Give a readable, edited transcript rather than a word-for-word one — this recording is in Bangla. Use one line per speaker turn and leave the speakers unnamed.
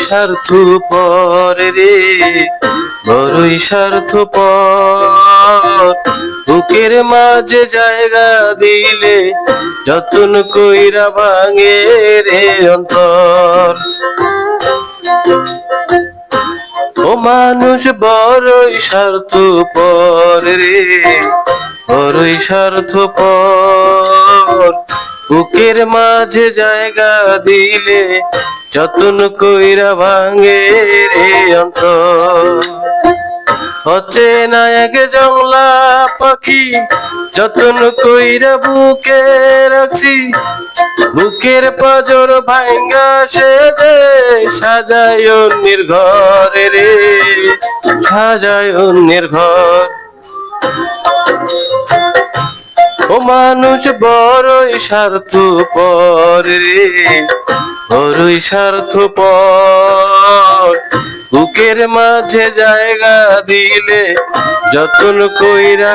স্বার্থপর রে, বড়ই স্বার্থপর। বুকের মাঝে জায়গা দিলে যতন কইরা ভাঙে রে অন্তর। ও মানুষ বড়ই স্বার্থপর রে, বড়ই স্বার্থপর। বুকের মাঝে জায়গা দিলে যতন কইরা ভাঙে রে অন্তর। অচেনা এক জংলা পাখি যতন কইরা বুকে রাখছি, বুকের পাজর ভাঙ্গা সে যে সাজায় অন্যের ঘরে রে, সাজায় অন্যের ঘর। ও মানুষ বড়ই স্বার্থপর রে, বড়ই স্বার্থপর। বুকের মাঝে জায়গা দিলে যতন কইরা